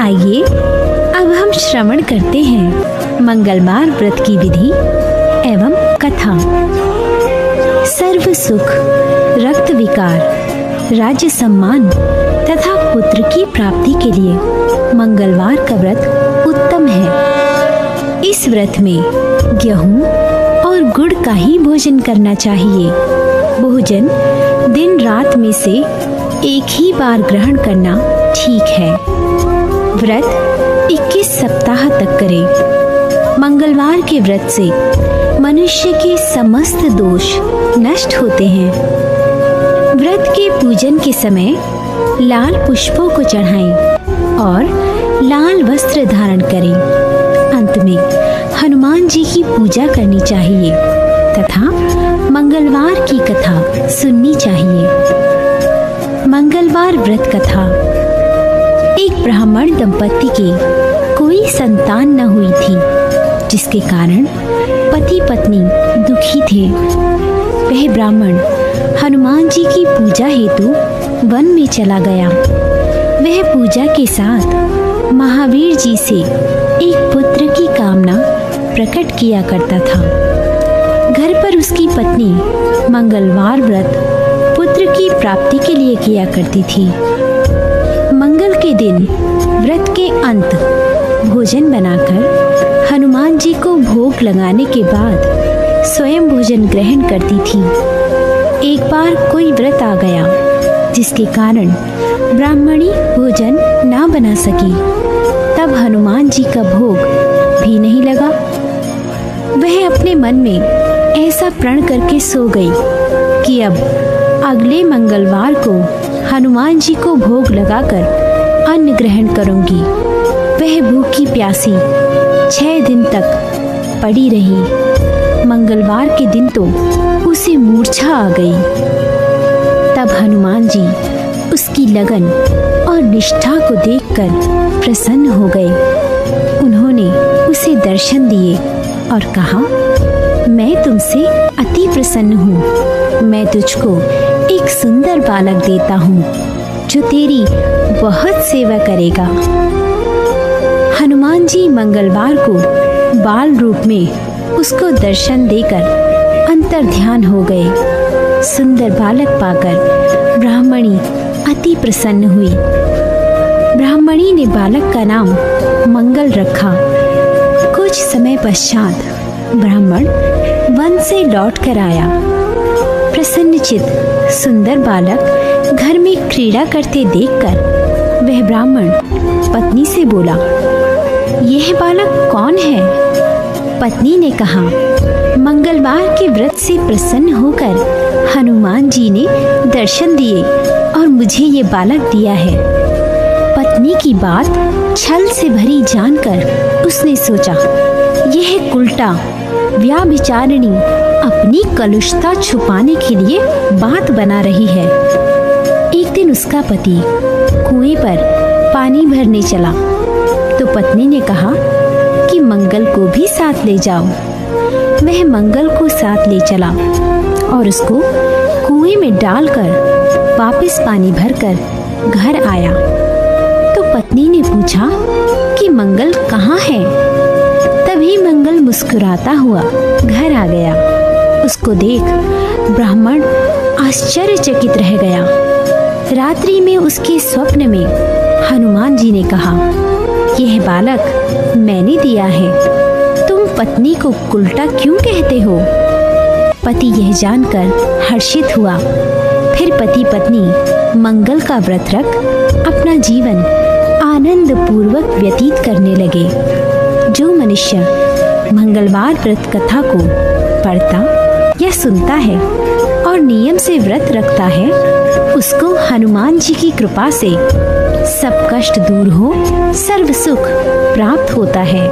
आइए अब हम श्रवण करते हैं मंगलवार व्रत की विधि एवं कथा। सर्व सुख, रक्त विकार, राज्य सम्मान तथा पुत्र की प्राप्ति के लिए मंगलवार का व्रत उत्तम है। इस व्रत में गेहूं और गुड़ का ही भोजन करना चाहिए। भोजन दिन रात में से एक ही बार ग्रहण करना ठीक है। व्रत 21 सप्ताह तक करें। मंगलवार के व्रत से मनुष्य के समस्त दोष नष्ट होते हैं। व्रत के पूजन के समय लाल पुष्पों को चढ़ाएं और लाल वस्त्र धारण करें। अंत में हनुमान जी की पूजा करनी चाहिए तथा मंगलवार की कथा सुननी चाहिए। मंगलवार व्रत कथा। एक ब्राह्मण दंपति के कोई संतान न हुई थी, जिसके कारण पति पत्नी दुखी थे। वह ब्राह्मण हनुमान जी की पूजा हेतु वन में चला गया। वह पूजा के साथ महावीर जी से एक पुत्र की कामना प्रकट किया करता था। घर पर उसकी पत्नी मंगलवार व्रत पुत्र की प्राप्ति के लिए किया करती थी। मंगल के दिन व्रत के अंत भोजन बनाकर हनुमान जी को भोग लगाने के बाद स्वयं भोजन ग्रहण करती थी। एक बार कोई व्रत आ गया, जिसके कारण ब्राह्मणी भोजन ना बना सकी। तब हनुमान जी का भोग भी नहीं लगा। वह अपने मन में ऐसा प्रण करके सो गई कि अब अगले मंगलवार को हनुमान जी को भोग लगाकर अन्न ग्रहण करूंगी। वह भूखी प्यासी 6 दिन तक पड़ी रही। मंगलवार के दिन तो उसे मूर्छा आ गई। तब हनुमान जी उसकी लगन और निष्ठा को देखकर प्रसन्न हो गए। उन्होंने उसे दर्शन दिए और कहा, मैं तुमसे अति प्रसन्न हूँ। मैं तुझको एक सुंदर बालक देता हूँ जो तेरी बहुत सेवा करेगा। हनुमान जी मंगलवार को बाल रूप में उसको दर्शन देकर अंतर ध्यान हो गए। सुंदर बालक पाकर ब्राह्मणी अति प्रसन्न हुई। ब्राह्मणी ने बालक का नाम मंगल रखा। कुछ समय पश्चात ब्राह्मण वन से लौट कर आया। प्रसन्नचित सुंदर बालक घर में क्रीड़ा करते देखकर वह ब्राह्मण पत्नी से बोला, यह बालक कौन है? पत्नी ने कहा, मंगलवार के व्रत से प्रसन्न होकर हनुमान जी ने दर्शन दिए और मुझे ये बालक दिया है। पत्नी की बात छल से भरी जानकर उसने सोचा, यह उल्टा व्याभिचारिणी अपनी कलुषता छुपाने के लिए बात बना रही है। एक दिन उसका पति कुएं पर पानी भरने चला तो पत्नी ने कहा कि मंगल को भी साथ ले जाओ। वह मंगल को साथ ले चला और उसको कुएं में डालकर वापस पानी भरकर घर आया। तो पत्नी ने पूछा कि मंगल कहाँ है? तभी मंगल मुस्कुराता हुआ घर आ गया। उसको देख ब्राह्मण आश्चर्यचकित रह गया। रात्रि में उसके स्वप्न में हनुमान जी ने कहा, यह बालक मैंने दिया है। तुम पत्नी को उल्टा क्यों कहते हो? पति यह जानकर हर्षित हुआ। फिर पति पत्नी मंगल का व्रत रख अपना जीवन आनंद पूर्वक व्यतीत करने लगे। जो मनुष्य मंगलवार व्रत कथा को पढ़ता या सुनता है और नियम से व्रत रखता है, उसको हनुमान जी की कृपा से सब कष्ट दूर हो, सर्व सुख प्राप्त होता है।